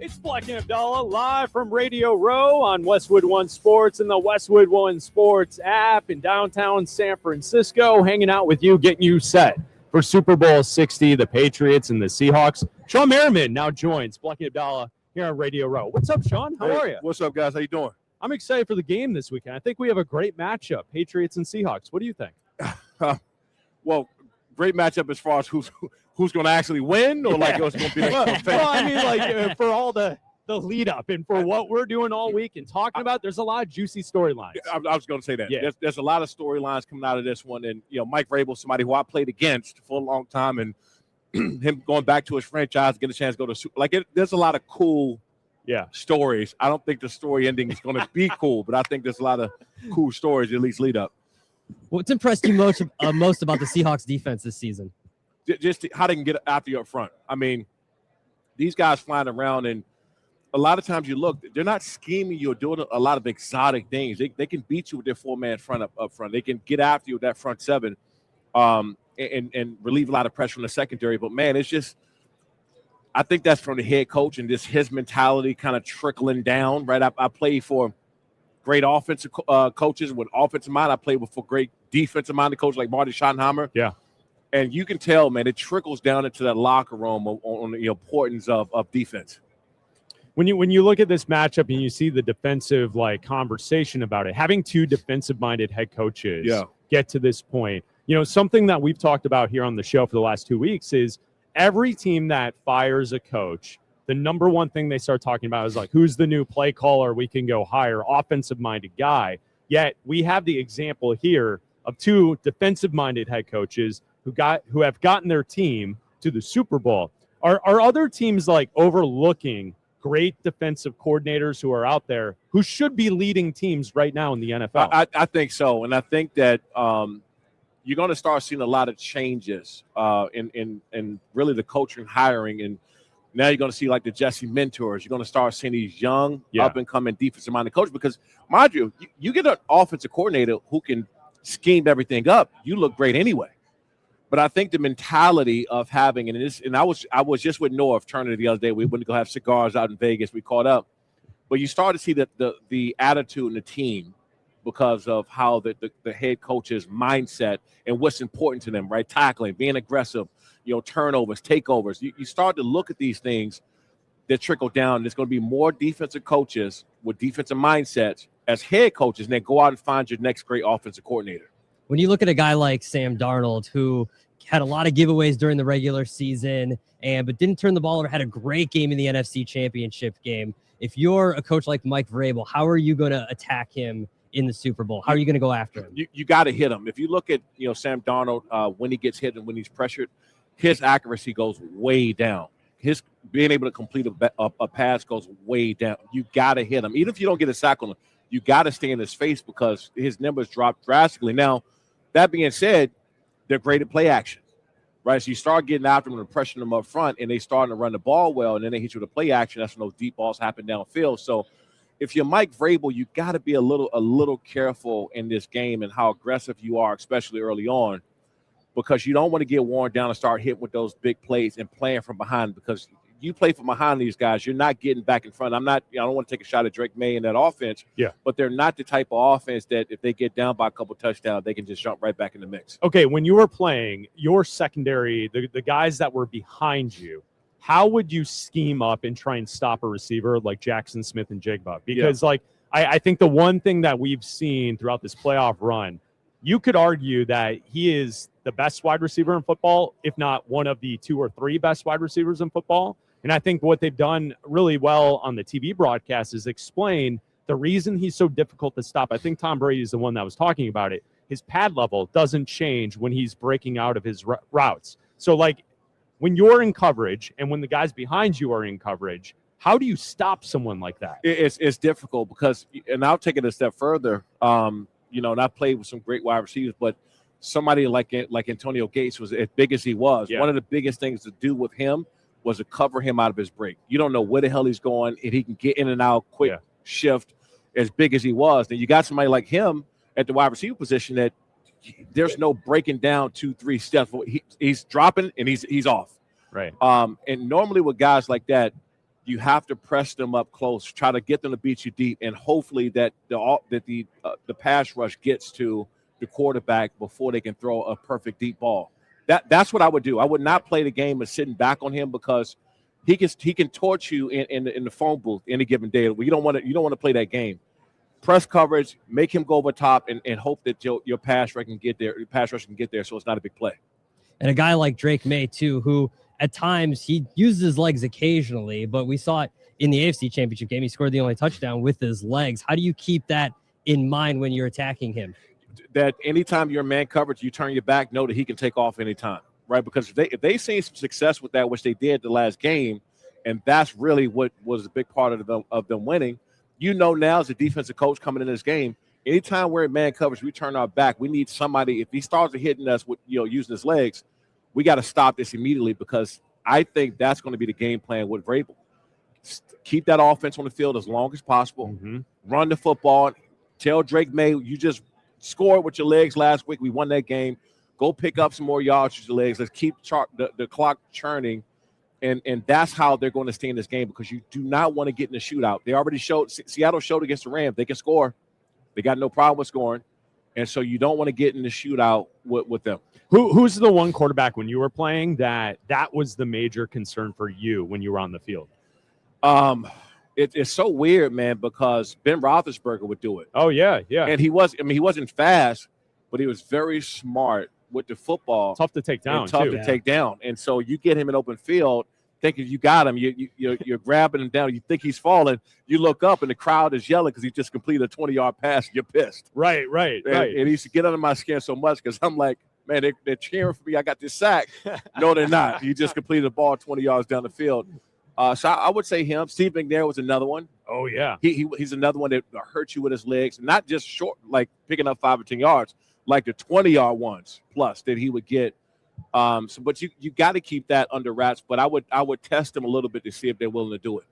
It's Bleck Abdalla live from Radio Row on Westwood One Sports and the Westwood One Sports app in downtown San Francisco, hanging out with you, getting you set for Super Bowl 60, the Patriots and the Seahawks. Shawne Merriman now joins Bleck Abdalla here on Radio Row. What's up, Shawne? How are you? What's up, guys? How you doing? I'm excited for the game this weekend. I think we have a great matchup, Patriots and Seahawks. What do you think? Well, great matchup as far as who's going to actually win, or like what's going to be like. Well, I mean, like for all the lead up and for what we're doing all week and talking about, there's a lot of juicy storylines. I was going to say that. Yeah. There's a lot of storylines coming out of this one, and Mike Vrabel, somebody who I played against for a long time, and him going back to his franchise, get a chance to go to there's a lot of cool stories. I don't think the story ending is going to be cool, but I think there's a lot of cool stories at least lead up. What's impressed you most about the Seahawks defense this season? Just how they can get after you up front. I mean, these guys flying around, and a lot of times you look, they're not scheming you or doing a lot of exotic things. They can beat you with their four-man front up front. They can get after you with that front seven and relieve a lot of pressure on the secondary. But, man, it's just – I think that's from the head coach and just his mentality kind of trickling down, right? I play for great offensive coaches with offensive mind. I played for great defensive-minded coaches like Marty Schottenheimer. Yeah. And you can tell, man, it trickles down into that locker room on the importance of defense. When you look at this matchup and you see the defensive conversation about it, having two defensive-minded head coaches get to this point, something that we've talked about here on the show for the last 2 weeks is every team that fires a coach, the number one thing they start talking about is who's the new play caller we can go hire, offensive-minded guy. Yet we have the example here of two defensive-minded head coaches who have gotten their team to the Super Bowl. Are other teams overlooking great defensive coordinators who are out there who should be leading teams right now in the NFL? I think so, and I think that you're going to start seeing a lot of changes in really the coaching hiring, and now you're going to see the Jesse mentors. You're going to start seeing these young up-and-coming defensive-minded coaches because, mind you, you get an offensive coordinator who can scheme everything up. You look great anyway. But I think the mentality of having, and I was just with North Turner the other day. We went to go have cigars out in Vegas. We caught up. But you start to see the attitude in the team because of how the head coach's mindset and what's important to them, right? Tackling, being aggressive, turnovers, takeovers. You start to look at these things that trickle down. There's going to be more defensive coaches with defensive mindsets as head coaches, and then go out and find your next great offensive coordinator. When you look at a guy like Sam Darnold, who had a lot of giveaways during the regular season, but didn't turn the ball over, had a great game in the NFC Championship game. If you're a coach like Mike Vrabel, how are you going to attack him in the Super Bowl? How are you going to go after him? You got to hit him. If you look at Sam Darnold, when he gets hit and when he's pressured, his accuracy goes way down. His being able to complete a pass goes way down. You got to hit him. Even if you don't get a sack on him, you got to stay in his face because his numbers drop drastically. Now, that being said, they're great at play action, right? So you start getting after them and pressuring them up front, and they starting to run the ball well, and then they hit you with a play action. That's when those deep balls happen downfield. So if you're Mike Vrabel, you got to be a little careful in this game and how aggressive you are, especially early on, because you don't want to get worn down and start hitting with those big plays and playing from behind because you play from behind these guys, you're not getting back in front. I don't want to take a shot at Drake May in that offense. Yeah. But they're not the type of offense that if they get down by a couple touchdowns, they can just jump right back in the mix. Okay, when you were playing, your secondary, the guys that were behind you, how would you scheme up and try and stop a receiver like Jackson Smith and Jigba? Because I think the one thing that we've seen throughout this playoff run, you could argue that he is the best wide receiver in football, if not one of the 2 or 3 best wide receivers in football. And I think what they've done really well on the TV broadcast is explain the reason he's so difficult to stop. I think Tom Brady is the one that was talking about it. His pad level doesn't change when he's breaking out of his routes. So, when you're in coverage and when the guys behind you are in coverage, how do you stop someone like that? It's difficult because, and I'll take it a step further, and I played with some great wide receivers, but somebody like Antonio Gates was as big as he was. Yeah. One of the biggest things to do with him was to cover him out of his break. You don't know where the hell he's going, and he can get in and out quick shift as big as he was. Then you got somebody like him at the wide receiver position that there's no breaking down 2-3 steps. He's dropping, and he's off. Right. And normally with guys like that, you have to press them up close, try to get them to beat you deep, and hopefully that the pass rush gets to the quarterback before they can throw a perfect deep ball. That's what I would do. I would not play the game of sitting back on him because he can torch you in the phone booth any given day. You don't want to play that game. Press coverage, make him go over top, and hope that your pass rush can get there. Your pass rush can get there, so it's not a big play. And a guy like Drake May too, who at times he uses his legs occasionally, but we saw it in the AFC Championship game. He scored the only touchdown with his legs. How do you keep that in mind when you're attacking him? That anytime you're in man coverage, you turn your back, know that he can take off anytime, right? Because if they seen some success with that, which they did the last game, and that's really what was a big part of them winning. Now as a defensive coach coming in this game, anytime we're in man coverage, we turn our back. We need somebody. If he starts hitting us with using his legs, we got to stop this immediately because I think that's going to be the game plan with Vrabel. Keep that offense on the field as long as possible. Mm-hmm. Run the football. Tell Drake May, you just scored with your legs last week. We won that game. Go pick up some more yards with your legs. Let's keep the clock churning. And that's how they're going to stay in this game because you do not want to get in a shootout. They already showed – Seattle showed against the Rams. They can score. They got no problem with scoring. And so you don't want to get in the shootout with them. Who's the one quarterback when you were playing that was the major concern for you when you were on the field? It's so weird, man, because Ben Roethlisberger would do it. Oh, yeah. And he wasn't fast, but he was very smart with the football. Tough to take down, take down. And so you get him in open field, thinking you got him. You're grabbing him down. You think he's falling. You look up, and the crowd is yelling because he just completed a 20-yard pass. You're pissed. Right. And he used to get under my skin so much because I'm like, man, they're cheering for me. I got this sack. No, they're not. He just completed a ball 20 yards down the field. So I would say him. Steve McNair was another one. Oh, yeah. He's another one that hurts you with his legs, not just short, like picking up 5 or 10 yards, like the 20-yard ones plus that he would get. But you got to keep that under wraps. But I would test him a little bit to see if they're willing to do it.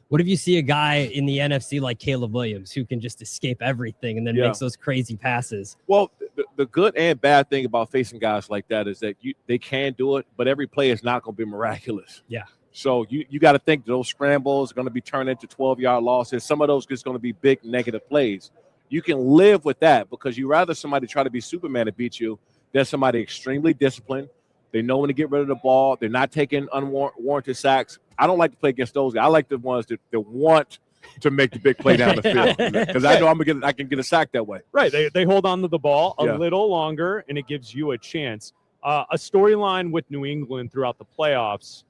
What if you see a guy in the NFC like Caleb Williams who can just escape everything and then makes those crazy passes? Well, the good and bad thing about facing guys like that is that they can do it, but every play is not going to be miraculous. Yeah. So you got to think those scrambles are going to be turned into 12-yard losses. Some of those is going to be big negative plays. You can live with that because you rather somebody try to be Superman to beat you than somebody extremely disciplined. They know when to get rid of the ball. They're not taking unwarranted sacks. I don't like to play against those guys. I like the ones that want to make the big play down the field because I know I can get a sack that way. Right. They hold on to the ball a little longer, and it gives you a chance. A storyline with New England throughout the playoffs,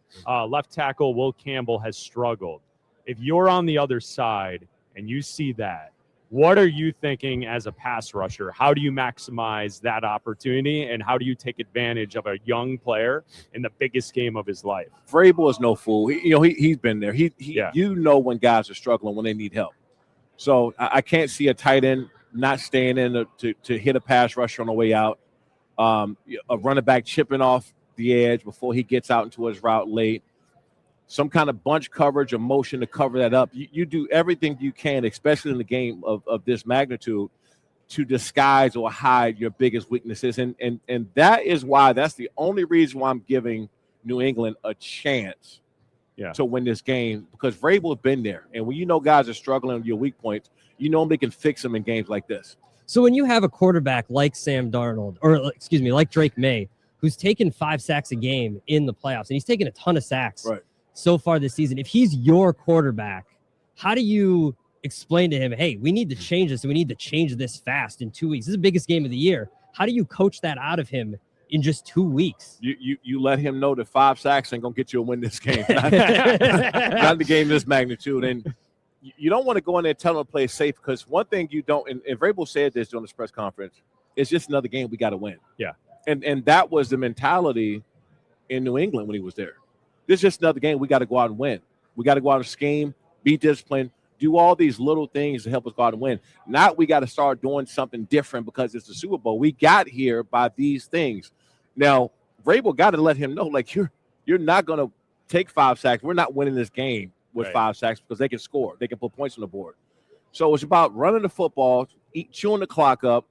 left tackle Will Campbell has struggled. If you're on the other side and you see that, what are you thinking as a pass rusher? How do you maximize that opportunity, and how do you take advantage of a young player in the biggest game of his life? Vrabel is no fool. He's been there. When guys are struggling, when they need help. So I can't see a tight end not staying in to hit a pass rusher on the way out. A running back chipping off the edge before he gets out into his route late. Some kind of bunch coverage or motion to cover that up. You do everything you can, especially in the game of this magnitude, to disguise or hide your biggest weaknesses. And that is why that's the only reason why I'm giving New England a chance to win this game, because Vrabel has been there. And when guys are struggling with your weak points, they can fix them in games like this. So when you have a quarterback like Sam Darnold, like Drake May, who's taken 5 sacks a game in the playoffs, and he's taken a ton of sacks so far this season. If he's your quarterback, how do you explain to him, hey, we need to change this, and we need to change this fast in 2 weeks? This is the biggest game of the year. How do you coach that out of him in just 2 weeks? You let him know that 5 sacks ain't going to get you a win this game. Not the game this magnitude. And you don't want to go in there and tell him to play safe, because one thing you don't, and Vrabel said this during this press conference, it's just another game we got to win. Yeah. And that was the mentality in New England when he was there. This is just another game we got to go out and win. We got to go out and scheme, be disciplined, do all these little things to help us go out and win. Now we got to start doing something different because it's the Super Bowl. We got here by these things. Now, Vrabel got to let him know, like, you're not going to take 5 sacks. We're not winning this game with 5 sacks because they can score. They can put points on the board. So it's about running the football, chewing the clock up,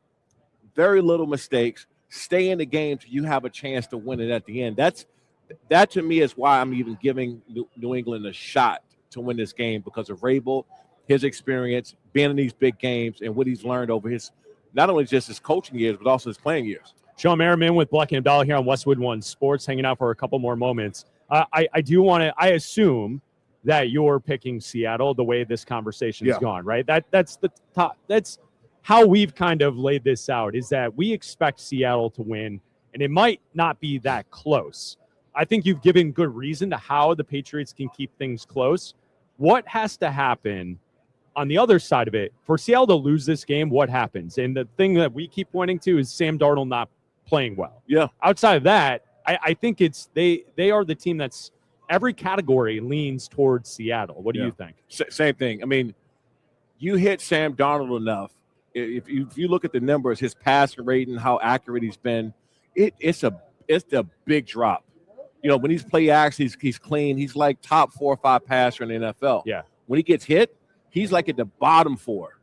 very little mistakes, stay in the game till you have a chance to win it at the end. That to me is why I'm even giving New England a shot to win this game because of Rabel, his experience, being in these big games, and what he's learned over his not only just his coaching years, but also his playing years. Shawne Merriman with Bleck Abdalla here on Westwood One Sports, hanging out for a couple more moments. I do want to. I assume that you're picking Seattle the way this conversation's gone, right? That's the top. That's how we've kind of laid this out. Is that we expect Seattle to win, and it might not be that close. I think you've given good reason to how the Patriots can keep things close. What has to happen on the other side of it for Seattle to lose this game? What happens? And the thing that we keep pointing to is Sam Darnold not playing well. Yeah. Outside of that, I think it's they are the team that's every category leans towards Seattle. What do you think? Same thing. I mean, you hit Sam Darnold enough. If you look at the numbers, his passing rate and how accurate he's been, it's a big drop. You know, when he's play action, he's clean. He's like top 4 or 5 passer in the NFL. Yeah. When he gets hit, he's like at the bottom 4.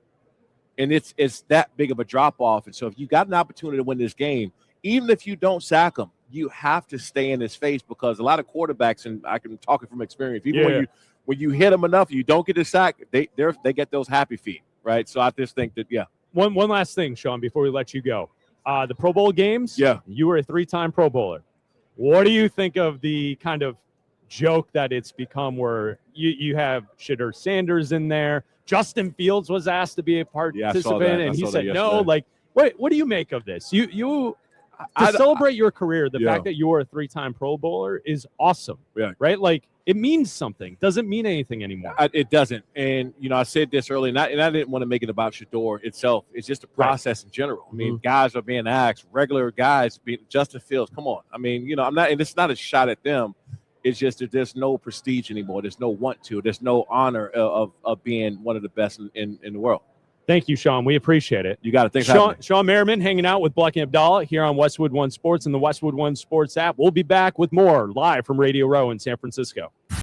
And it's that big of a drop off. And so if you got an opportunity to win this game, even if you don't sack him, you have to stay in his face, because a lot of quarterbacks, and I can talk it from experience, even when you hit them enough, you don't get a sack, they get those happy feet, right? So I just think that One last thing, Shawne, before we let you go. The Pro Bowl games, you were a 3-time Pro Bowler. What do you think of the kind of joke that it's become where you have Shedeur Sanders in there? Justin Fields was asked to be a participant, and he said no. Like, what do you make of this? You celebrate your career, the fact that you were a 3-time Pro Bowler is awesome, right? Like, it means something. Doesn't mean anything anymore. It doesn't. And, I said this earlier, and I didn't want to make it about Shedeur itself. It's just a process in general. I mean, guys are being asked, regular guys, Justin Fields, come on. I mean, I'm not, and it's not a shot at them. It's just that there's no prestige anymore. There's no want to. There's no honor of being one of the best in the world. Thank you, Shawne. We appreciate it. You got it. Thanks, Shawne Merriman hanging out with Bleck Abdalla here on Westwood One Sports and the Westwood One Sports app. We'll be back with more live from Radio Row in San Francisco.